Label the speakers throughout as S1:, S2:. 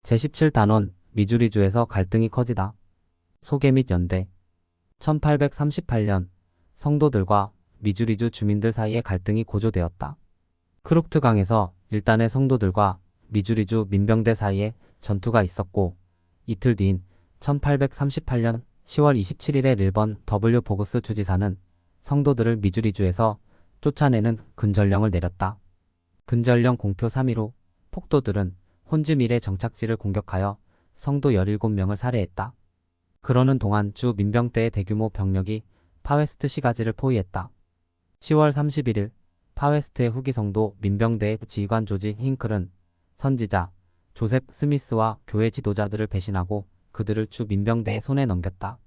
S1: 제17단원 미주리주에서 갈등이 커지다. 소개 및 연대. 1838년 성도들과 미주리주 주민들 사이에 갈등이 고조되었다. 크룩트강에서 일단의 성도들과 미주리주 민병대 사이에 전투가 있었고, 이틀 뒤인 1838년 10월 27일에 릴번 W 보그스 주지사는 성도들을 미주리주에서 쫓아내는 근절령을 내렸다. 근절령 공표 3일 후 폭도들은 혼즈밀의 정착지를 공격하여 성도 17명을 살해했다. 그러는 동안 주 민병대의 대규모 병력이 파웨스트 시가지를 포위했다. 10월 31일 파웨스트의 후기 성도 민병대의 지휘관 조지 힝클은 선지자 조셉 스미스와 교회 지도자들을 배신하고 그들을 주 민병대의 손에 넘겼다.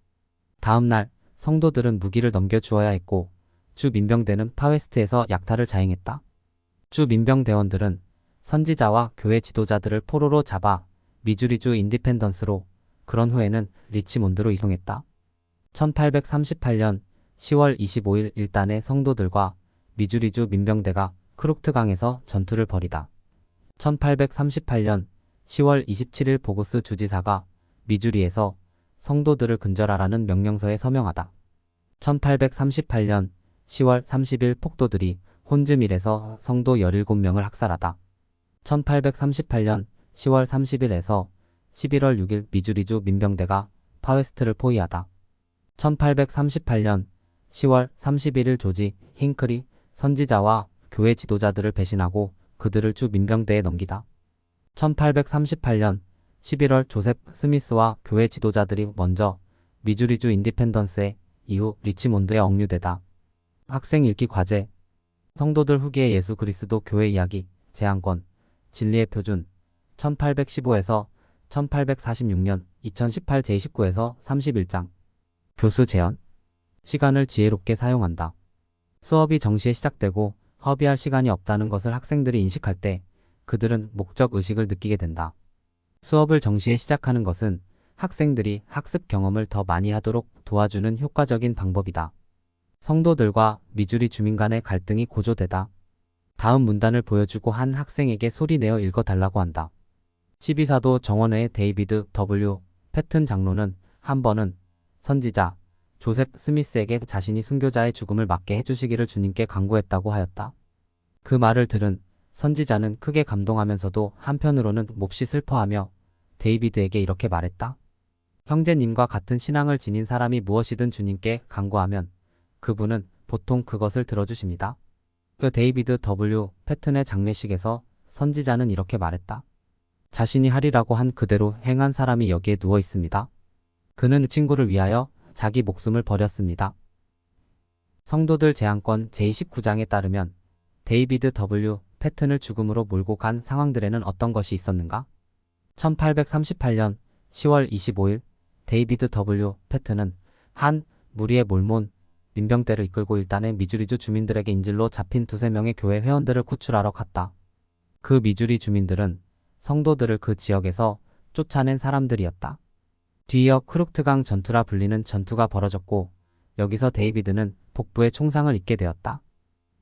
S1: 다음 날 성도들은 무기를 넘겨주어야 했고 주 민병대는 파웨스트에서 약탈을 자행했다. 주 민병대원들은 선지자와 교회 지도자들을 포로로 잡아 미주리주 인디펜던스로, 그런 후에는 리치몬드로 이송했다. 1838년 10월 25일 일단의 성도들과 미주리주 민병대가 크룩트강에서 전투를 벌이다. 1838년 10월 27일 보구스 주지사가 미주리에서 성도들을 근절하라는 명령서에 서명하다. 1838년 10월 30일 폭도들이 혼즈밀에서 성도 17명을 학살하다. 1838년 10월 30일에서 11월 6일 미주리주 민병대가 파웨스트를 포위하다. 1838년 10월 31일 조지 힝클이 선지자와 교회 지도자들을 배신하고 그들을 주 민병대에 넘기다. 1838년 11월 조셉 스미스와 교회 지도자들이 먼저 미주리주 인디펜던스에, 이후 리치몬드에 억류되다. 학생 읽기 과제. 성도들 후기의 예수 그리스도 교회 이야기, 제한권, 진리의 표준, 1815에서 1846년 2018 제19에서 31장. 교수 제언. 시간을 지혜롭게 사용한다. 수업이 정시에 시작되고 허비할 시간이 없다는 것을 학생들이 인식할 때 그들은 목적 의식을 느끼게 된다. 수업을 정시에 시작하는 것은 학생들이 학습 경험을 더 많이 하도록 도와주는 효과적인 방법이다. 성도들과 미주리 주민 간의 갈등이 고조되다. 다음 문단을 보여주고 한 학생에게 소리내어 읽어달라고 한다. 12사도 정원회의 데이비드 W. 패튼 장로는 한 번은 선지자 조셉 스미스에게 자신이 순교자의 죽음을 맞게 해주시기를 주님께 간구했다고 하였다. 그 말을 들은 선지자는 크게 감동하면서도 한편으로는 몹시 슬퍼하며 데이비드에게 이렇게 말했다. 형제님과 같은 신앙을 지닌 사람이 무엇이든 주님께 간구하면 그분은 보통 그것을 들어주십니다. 그 데이비드 W. 패튼의 장례식에서 선지자는 이렇게 말했다. 자신이 하리라고 한 그대로 행한 사람이 여기에 누워 있습니다. 그는 친구를 위하여 자기 목숨을 버렸습니다. 성도들 제한권 제29장에 따르면 데이비드 W. 패튼을 죽음으로 몰고 간 상황들에는 어떤 것이 있었는가? 1838년 10월 25일 데이비드 W. 패튼은 한 무리의 몰몬 민병대를 이끌고 일단의 미주리주 주민들에게 인질로 잡힌 2~3명의 교회 회원들을 구출하러 갔다. 그 미주리 주민들은 성도들을 그 지역에서 쫓아낸 사람들이었다. 뒤이어 크룩트강 전투라 불리는 전투가 벌어졌고 여기서 데이비드는 복부에 총상을 입게 되었다.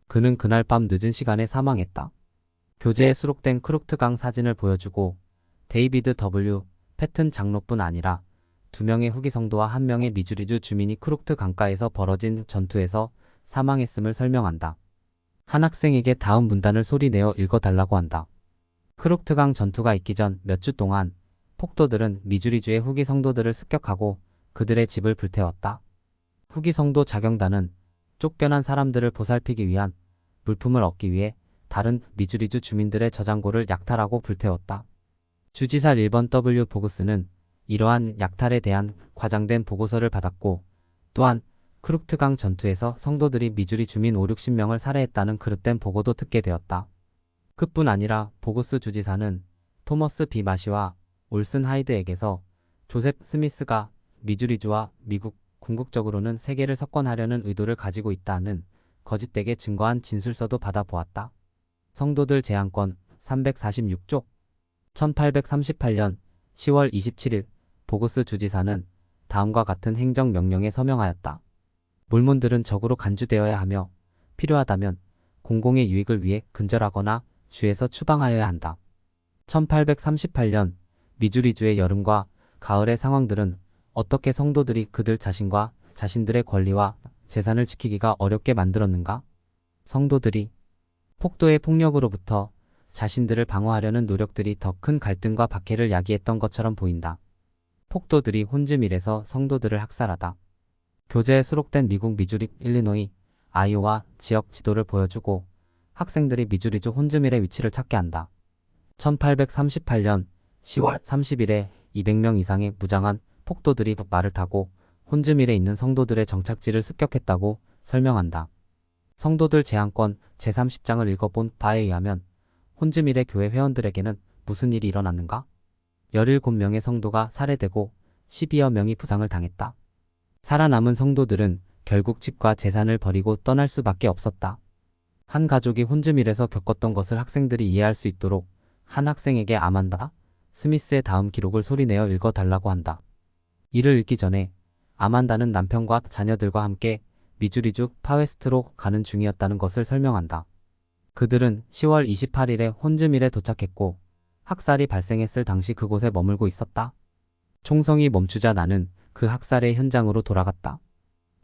S1: 그는 그날 밤 늦은 시간에 사망했다. 교재에 수록된 크룩트강 사진을 보여주고 데이비드 W. 패튼 장로뿐 아니라 2명의 후기 성도와 1명의 미주리주 주민이 크룩트 강가에서 벌어진 전투에서 사망했음을 설명한다. 한 학생에게 다음 문단을 소리내어 읽어달라고 한다. 크룩트강 전투가 있기 전 몇 주 동안 폭도들은 미주리주의 후기 성도들을 습격하고 그들의 집을 불태웠다. 후기 성도 자경단은 쫓겨난 사람들을 보살피기 위한 물품을 얻기 위해 다른 미주리주 주민들의 저장고를 약탈하고 불태웠다. 주지사 릴번 W. 보그스는 이러한 약탈에 대한 과장된 보고서를 받았고 또한 크룩트강 전투에서 성도들이 미주리 주민 5~60명을 살해했다는 그릇된 보고도 듣게 되었다. 그뿐 아니라 보그스 주지사는 토머스 B. 마시와 올슨 하이드에게서 조셉 스미스가 미주리주와 미국 궁극적으로는 세계를 석권하려는 의도를 가지고 있다는 거짓되게 증거한 진술서도 받아보았다. 성도들 제한권 346쪽. 1838년 10월 27일 보그스 주지사는 다음과 같은 행정명령에 서명하였다. 몰몬들은 적으로 간주되어야 하며 필요하다면 공공의 유익을 위해 근절하거나 주에서 추방하여야 한다. 1838년 미주리주의 여름과 가을의 상황들은 어떻게 성도들이 그들 자신과 자신들의 권리와 재산을 지키기가 어렵게 만들었는가? 성도들이 폭도의 폭력으로부터 자신들을 방어하려는 노력들이 더 큰 갈등과 박해를 야기했던 것처럼 보인다. 폭도들이 혼즈밀에서 성도들을 학살하다. 교재에 수록된 미국 미주리, 일리노이, 아이오와 지역 지도를 보여주고 학생들이 미주리주 혼즈밀의 위치를 찾게 한다. 1838년 10월 30일에 200명 이상의 무장한 폭도들이 말을 타고 혼즈밀에 있는 성도들의 정착지를 습격했다고 설명한다. 성도들 제한권 제30장을 읽어본 바에 의하면 혼즈밀의 교회 회원들에게는 무슨 일이 일어났는가? 17명의 성도가 살해되고 12여 명이 부상을 당했다. 살아남은 성도들은 결국 집과 재산을 버리고 떠날 수밖에 없었다. 한 가족이 혼즈밀에서 겪었던 것을 학생들이 이해할 수 있도록 한 학생에게 아만다 스미스의 다음 기록을 소리내어 읽어달라고 한다. 이를 읽기 전에 아만다는 남편과 자녀들과 함께 미주리주 파웨스트로 가는 중이었다는 것을 설명한다. 그들은 10월 28일에 혼즈밀에 도착했고 학살이 발생했을 당시 그곳에 머물고 있었다. 총성이 멈추자 나는 그 학살의 현장으로 돌아갔다.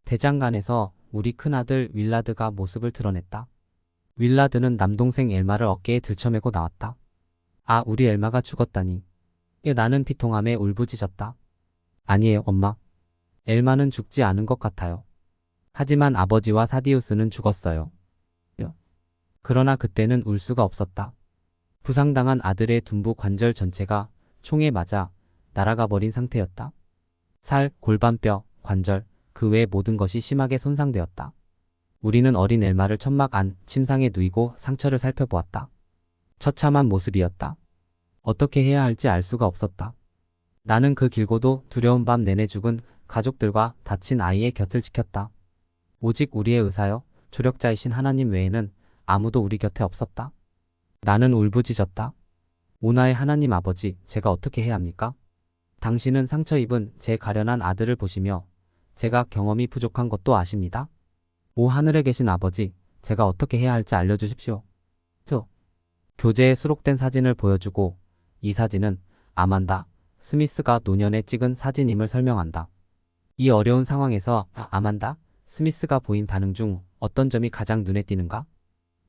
S1: 대장간에서 우리 큰아들 윌라드가 모습을 드러냈다. 윌라드는 남동생 엘마를 어깨에 들쳐매고 나왔다. 아, 우리 엘마가 죽었다니. 나는 비통함에 울부짖었다. 아니에요, 엄마. 엘마는 죽지 않은 것 같아요. 하지만 아버지와 사디우스는 죽었어요. 그러나 그때는 울 수가 없었다. 부상당한 아들의 둔부 관절 전체가 총에 맞아 날아가 버린 상태였다. 살, 골반뼈, 관절, 그 외 모든 것이 심하게 손상되었다. 우리는 어린 엘마를 천막 안 침상에 누이고 상처를 살펴보았다. 처참한 모습이었다. 어떻게 해야 할지 알 수가 없었다. 나는 그 길고도 두려운 밤 내내 죽은 가족들과 다친 아이의 곁을 지켰다. 오직 우리의 의사여 조력자이신 하나님 외에는 아무도 우리 곁에 없었다. 나는 울부짖었다. 오나의 하나님 아버지, 제가 어떻게 해야 합니까? 당신은 상처 입은 제 가련한 아들을 보시며 제가 경험이 부족한 것도 아십니다. 오 하늘에 계신 아버지, 제가 어떻게 해야 할지 알려주십시오. 교재에 수록된 사진을 보여주고 이 사진은 아만다 스미스가 노년에 찍은 사진임을 설명한다. 이 어려운 상황에서 아만다 스미스가 보인 반응 중 어떤 점이 가장 눈에 띄는가?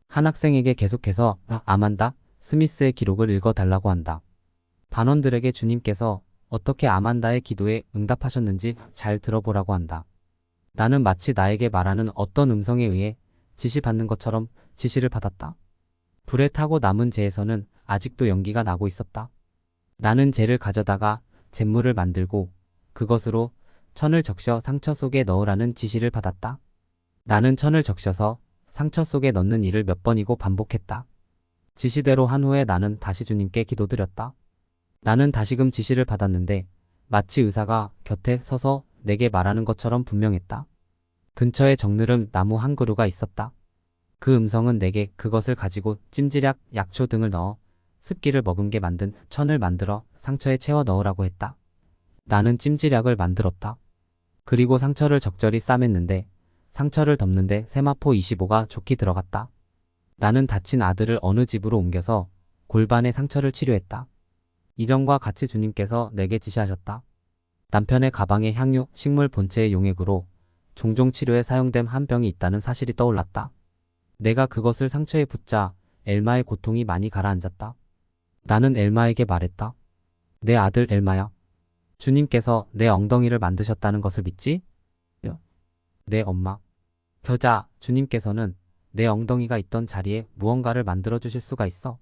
S1: 한 학생에게 계속해서 아만다 스미스의 기록을 읽어달라고 한다. 반원들에게 주님께서 어떻게 아만다의 기도에 응답하셨는지 잘 들어보라고 한다. 나는 마치 나에게 말하는 어떤 음성에 의해 지시받는 것처럼 지시를 받았다. 불에 타고 남은 재에서는 아직도 연기가 나고 있었다. 나는 재를 가져다가 잿물을 만들고 그것으로 천을 적셔 상처 속에 넣으라는 지시를 받았다. 나는 천을 적셔서 상처 속에 넣는 일을 몇 번이고 반복했다. 지시대로 한 후에 나는 다시 주님께 기도드렸다. 나는 다시금 지시를 받았는데 마치 의사가 곁에 서서 내게 말하는 것처럼 분명했다. 근처에 정느름 나무 한 그루가 있었다. 그 음성은 내게 그것을 가지고 찜질약, 약초 등을 넣어 습기를 머금게 만든 천을 만들어 상처에 채워 넣으라고 했다. 나는 찜질약을 만들었다. 그리고 상처를 적절히 싸맸는데 상처를 덮는데 세마포 25가 좋게 들어갔다. 나는 다친 아들을 어느 집으로 옮겨서 골반의 상처를 치료했다. 이전과 같이 주님께서 내게 지시하셨다. 남편의 가방에 향유, 식물 본체의 용액으로 종종 치료에 사용된 한 병이 있다는 사실이 떠올랐다. 내가 그것을 상처에 붓자 엘마의 고통이 많이 가라앉았다. 나는 엘마에게 말했다. 내 아들 엘마야. 주님께서 내 엉덩이를 만드셨다는 것을 믿지? 네, 엄마. 겨자, 주님께서는 내 엉덩이가 있던 자리에 무언가를 만들어 주실 수가 있어.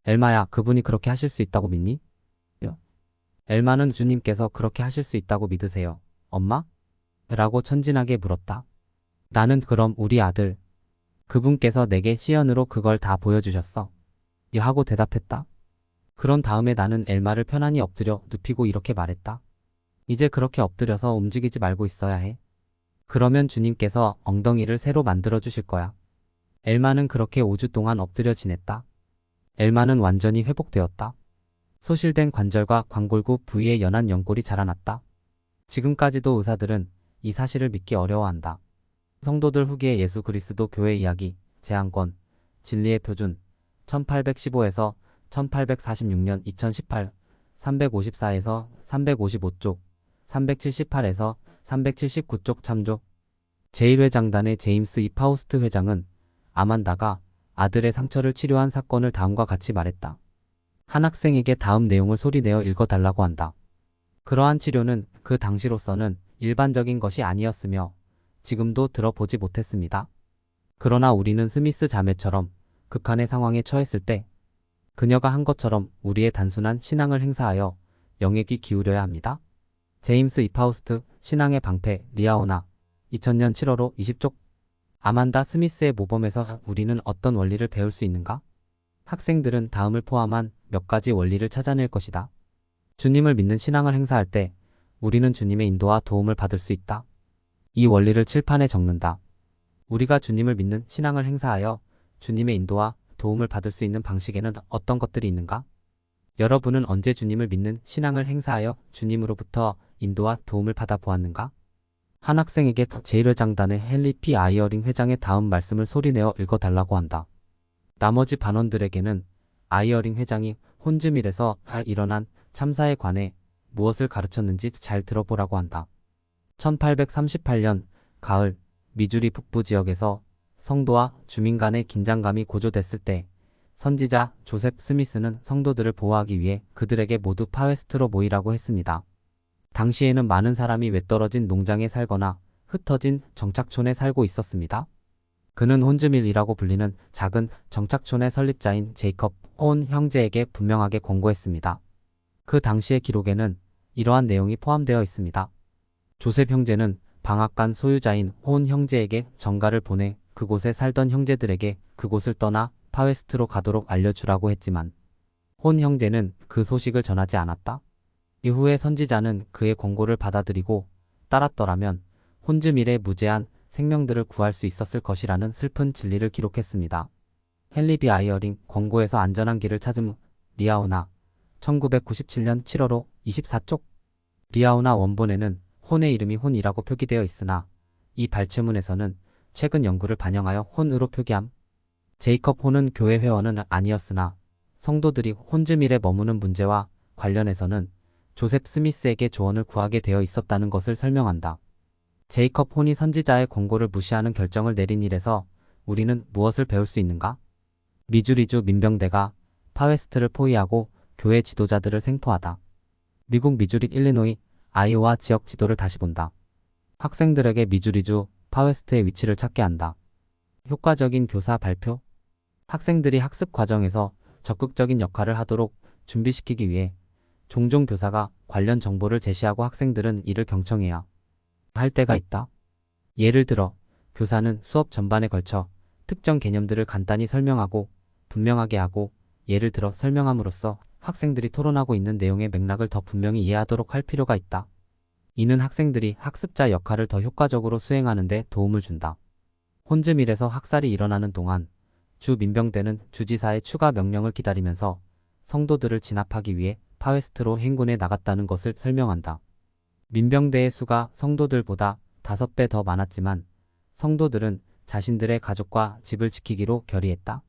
S1: 엘마야, 그분이 그렇게 하실 수 있다고 믿니? 엘마는 주님께서 그렇게 하실 수 있다고 믿으세요, 엄마? 라고 천진하게 물었다. 나는 그럼 우리 아들, 그분께서 내게 시연으로 그걸 다 보여주셨어. 하고 대답했다. 그런 다음에 나는 엘마를 편안히 엎드려 눕히고 이렇게 말했다. 이제 그렇게 엎드려서 움직이지 말고 있어야 해. 그러면 주님께서 엉덩이를 새로 만들어 주실 거야. 엘마는 그렇게 5주 동안 엎드려 지냈다. 엘마는 완전히 회복되었다. 소실된 관절과 광골구 부위에 연한 연골이 자라났다. 지금까지도 의사들은 이 사실을 믿기 어려워한다. 성도들 후기의 예수 그리스도 교회 이야기, 제한권, 진리의 표준, 1815에서 1846년 2018 354에서 355쪽, 378에서 379쪽 참조. 제1회장단의 제임스 이 파우스트 회장은 아만다가 아들의 상처를 치료한 사건을 다음과 같이 말했다. 한 학생에게 다음 내용을 소리내어 읽어달라고 한다. 그러한 치료는 그 당시로서는 일반적인 것이 아니었으며 지금도 들어보지 못했습니다. 그러나 우리는 스미스 자매처럼 극한의 상황에 처했을 때 그녀가 한 것처럼 우리의 단순한 신앙을 행사하여 영에 귀 기울여야 합니다. 제임스 이 파우스트, 신앙의 방패, 리아오나, 2000년 7월 20쪽. 아만다 스미스의 모범에서 우리는 어떤 원리를 배울 수 있는가? 학생들은 다음을 포함한 몇 가지 원리를 찾아낼 것이다. 주님을 믿는 신앙을 행사할 때 우리는 주님의 인도와 도움을 받을 수 있다. 이 원리를 칠판에 적는다. 우리가 주님을 믿는 신앙을 행사하여 주님의 인도와 도움을 받을 수 있는 방식에는 어떤 것들이 있는가? 여러분은 언제 주님을 믿는 신앙을 행사하여 주님으로부터 인도와 도움을 받아 보았는가? 한 학생에게 제1회장단의 헨리 P. 아이어링 회장의 다음 말씀을 소리내어 읽어달라고 한다. 나머지 반원들에게는 아이어링 회장이 혼즈밀에서 일어난 참사에 관해 무엇을 가르쳤는지 잘 들어보라고 한다. 1838년 가을 미주리 북부 지역에서 성도와 주민 간의 긴장감이 고조됐을 때 선지자 조셉 스미스는 성도들을 보호하기 위해 그들에게 모두 파웨스트로 모이라고 했습니다. 당시에는 많은 사람이 외떨어진 농장에 살거나 흩어진 정착촌에 살고 있었습니다. 그는 혼즈밀이라고 불리는 작은 정착촌의 설립자인 제이컵 혼 형제에게 분명하게 권고했습니다. 그 당시의 기록에는 이러한 내용이 포함되어 있습니다. 조셉 형제는 방앗간 소유자인 혼 형제에게 전가를 보내 그곳에 살던 형제들에게 그곳을 떠나 파웨스트로 가도록 알려주라고 했지만 혼 형제는 그 소식을 전하지 않았다. 이후에 선지자는 그의 권고를 받아들이고 따랐더라면 혼즈밀의 무제한 생명들을 구할 수 있었을 것이라는 슬픈 진리를 기록했습니다. 헨리 B. 아이어링 권고에서 안전한 길을 찾음. 리아오나 1997년 7월 24쪽. 리아오나 원본에는 혼의 이름이 혼이라고 표기되어 있으나 이 발췌문에서는 최근 연구를 반영하여 혼으로 표기함. 제이컵 혼은 교회 회원은 아니었으나 성도들이 혼즈밀에 머무는 문제와 관련해서는 조셉 스미스에게 조언을 구하게 되어 있었다는 것을 설명한다. 제이컵 혼이 선지자의 권고를 무시하는 결정을 내린 일에서 우리는 무엇을 배울 수 있는가? 미주리주 민병대가 파웨스트를 포위하고 교회 지도자들을 생포하다. 미국 미주리 일리노이 아이오와 지역 지도를 다시 본다. 학생들에게 미주리주 파웨스트의 위치를 찾게 한다. 효과적인 교사 발표. 학생들이 학습 과정에서 적극적인 역할을 하도록 준비시키기 위해 종종 교사가 관련 정보를 제시하고 학생들은 이를 경청해야 할 때가 있다. 예를 들어 교사는 수업 전반에 걸쳐 특정 개념들을 간단히 설명하고 분명하게 하고 예를 들어 설명함으로써 학생들이 토론하고 있는 내용의 맥락을 더 분명히 이해하도록 할 필요가 있다. 이는 학생들이 학습자 역할을 더 효과적으로 수행하는 데 도움을 준다. 혼즈밀에서 학살이 일어나는 동안 주 민병대는 주지사의 추가 명령을 기다리면서 성도들을 진압하기 위해 파웨스트로 행군해 나갔다는 것을 설명한다. 민병대의 수가 성도들보다 5배 더 많았지만 성도들은 자신들의 가족과 집을 지키기로 결의했다.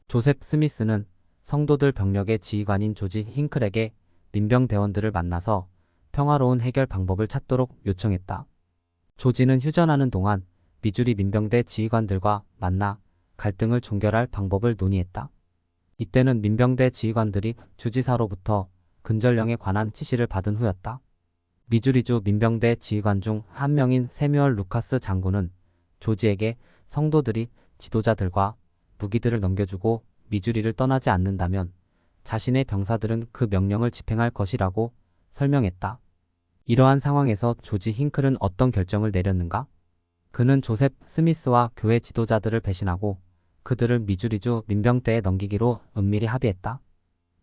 S1: 조셉 스미스는 성도들 병력의 지휘관인 조지 힝클에게 민병대원들을 만나서 평화로운 해결 방법을 찾도록 요청했다. 조지는 휴전하는 동안 미주리 민병대 지휘관들과 만나 갈등을 종결할 방법을 논의했다. 이때는 민병대 지휘관들이 주지사로부터 근절령에 관한 지시를 받은 후였다. 미주리주 민병대 지휘관 중 한 명인 세뮤얼 루카스 장군은 조지에게 성도들이 지도자들과 무기들을 넘겨주고 미주리를 떠나지 않는다면 자신의 병사들은 그 명령을 집행할 것이라고 설명했다. 이러한 상황에서 조지 힝클은 어떤 결정을 내렸는가? 그는 조셉 스미스와 교회 지도자들을 배신하고 그들을 미주리주 민병대에 넘기기로 은밀히 합의했다.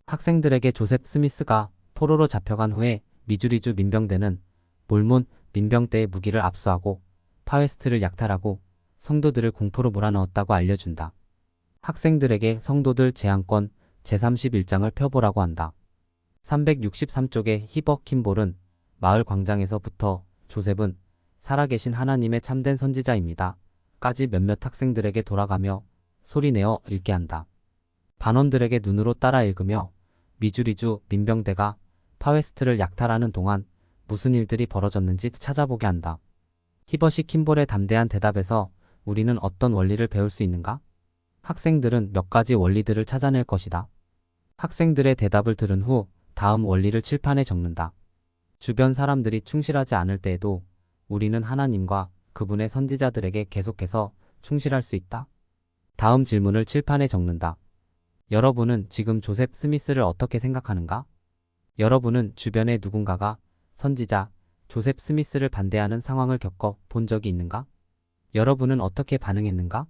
S1: 학생들에게 조셉 스미스가 포로로 잡혀간 후에 미주리주 민병대는 몰몬 민병대의 무기를 압수하고 파웨스트를 약탈하고 성도들을 공포로 몰아넣었다고 알려준다. 학생들에게 성도들 제한권 제31장을 펴보라고 한다. 363쪽의 히버 킴볼은 마을 광장에서부터 조셉은 살아계신 하나님의 참된 선지자입니다. 까지 몇몇 학생들에게 돌아가며 소리내어 읽게 한다. 반원들에게 눈으로 따라 읽으며 미주리주 민병대가 파웨스트를 약탈하는 동안 무슨 일들이 벌어졌는지 찾아보게 한다. 히버시 킴볼의 담대한 대답에서 우리는 어떤 원리를 배울 수 있는가? 학생들은 몇 가지 원리들을 찾아낼 것이다. 학생들의 대답을 들은 후 다음 원리를 칠판에 적는다. 주변 사람들이 충실하지 않을 때에도 우리는 하나님과 그분의 선지자들에게 계속해서 충실할 수 있다. 다음 질문을 칠판에 적는다. 여러분은 지금 조셉 스미스를 어떻게 생각하는가? 여러분은 주변에 누군가가 선지자 조셉 스미스를 반대하는 상황을 겪어 본 적이 있는가? 여러분은 어떻게 반응했는가?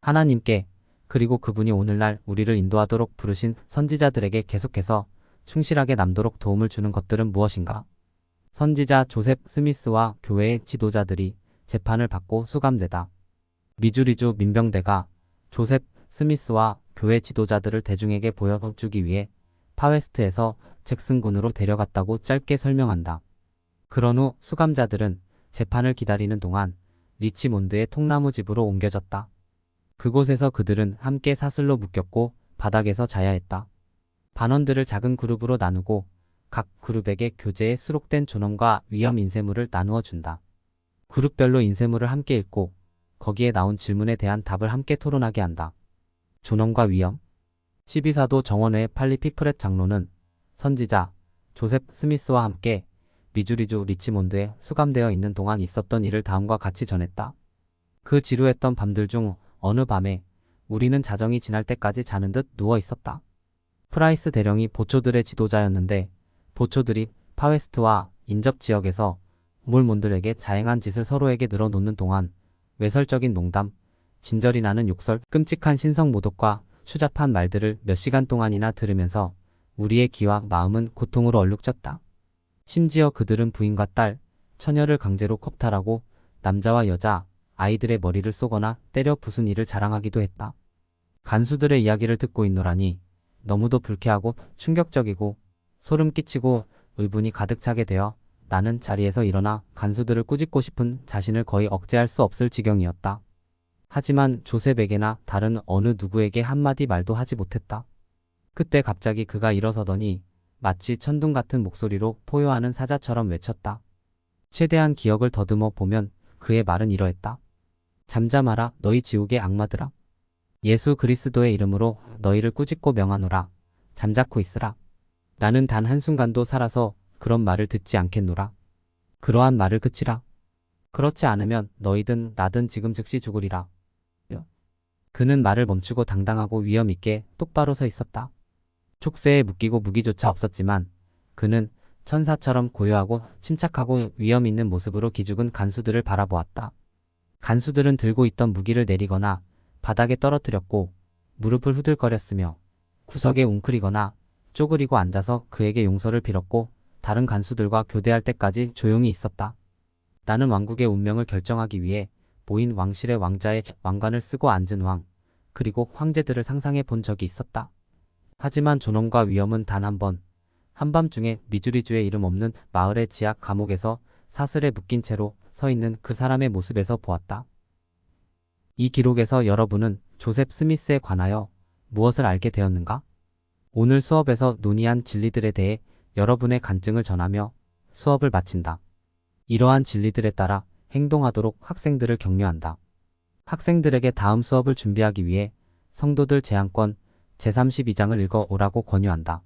S1: 하나님께 그리고 그분이 오늘날 우리를 인도하도록 부르신 선지자들에게 계속해서 충실하게 남도록 도움을 주는 것들은 무엇인가? 선지자 조셉 스미스와 교회의 지도자들이 재판을 받고 수감되다. 미주리주 민병대가 조셉 스미스와 교회 지도자들을 대중에게 보여주기 위해 파웨스트에서 잭슨군으로 데려갔다고 짧게 설명한다. 그런 후 수감자들은 재판을 기다리는 동안 리치몬드의 통나무 집으로 옮겨졌다. 그곳에서 그들은 함께 사슬로 묶였고 바닥에서 자야 했다. 반원들을 작은 그룹으로 나누고 각 그룹에게 교재에 수록된 존엄과 위험 인쇄물을 나누어 준다. 그룹별로 인쇄물을 함께 읽고 거기에 나온 질문에 대한 답을 함께 토론하게 한다. 존엄과 위험. 12사도 정원회의 팔리 피프렛 장로는 선지자 조셉 스미스와 함께 미주리주 리치몬드에 수감되어 있는 동안 있었던 일을 다음과 같이 전했다. 그 지루했던 밤들 중 어느 밤에 우리는 자정이 지날 때까지 자는 듯 누워 있었다. 프라이스 대령이 보초들의 지도자였는데 보초들이 파웨스트와 인접 지역에서 몰몬들에게 자행한 짓을 서로에게 늘어놓는 동안 외설적인 농담, 진절이 나는 욕설, 끔찍한 신성 모독과 추잡한 말들을 몇 시간 동안이나 들으면서 우리의 귀와 마음은 고통으로 얼룩졌다. 심지어 그들은 부인과 딸, 처녀를 강제로 컵탈하고 남자와 여자, 아이들의 머리를 쏘거나 때려 부순 일을 자랑하기도 했다. 간수들의 이야기를 듣고 있노라니 너무도 불쾌하고 충격적이고 소름 끼치고 의분이 가득 차게 되어 나는 자리에서 일어나 간수들을 꾸짖고 싶은 자신을 거의 억제할 수 없을 지경이었다. 하지만 조셉에게나 다른 어느 누구에게 한마디 말도 하지 못했다. 그때 갑자기 그가 일어서더니 마치 천둥 같은 목소리로 포효하는 사자처럼 외쳤다. 최대한 기억을 더듬어 보면 그의 말은 이러했다. 잠잠하라 너희 지옥의 악마들아. 예수 그리스도의 이름으로 너희를 꾸짖고 명하노라. 잠자코 있으라. 나는 단 한순간도 살아서 그런 말을 듣지 않겠노라. 그러한 말을 그치라. 그렇지 않으면 너희든 나든 지금 즉시 죽으리라. 그는 말을 멈추고 당당하고 위험 있게 똑바로 서 있었다. 촉새에 묶이고 무기조차 없었지만 그는 천사처럼 고요하고 침착하고 위험 있는 모습으로 기죽은 간수들을 바라보았다. 간수들은 들고 있던 무기를 내리거나 바닥에 떨어뜨렸고 무릎을 후들거렸으며 구석에 웅크리거나 쪼그리고 앉아서 그에게 용서를 빌었고 다른 간수들과 교대할 때까지 조용히 있었다. 나는 왕국의 운명을 결정하기 위해 보인 왕실의 왕자의 왕관을 쓰고 앉은 왕, 그리고 황제들을 상상해 본 적이 있었다. 하지만 존엄과 위험은 단 한 번, 한밤중에 미주리주의 이름 없는 마을의 지하 감옥에서 사슬에 묶인 채로 서 있는 그 사람의 모습에서 보았다. 이 기록에서 여러분은 조셉 스미스에 관하여 무엇을 알게 되었는가? 오늘 수업에서 논의한 진리들에 대해 여러분의 간증을 전하며 수업을 마친다. 이러한 진리들에 따라 행동하도록 학생들을 격려한다. 학생들에게 다음 수업을 준비하기 위해 성도들 제안권 제32장을 읽어 오라고 권유한다.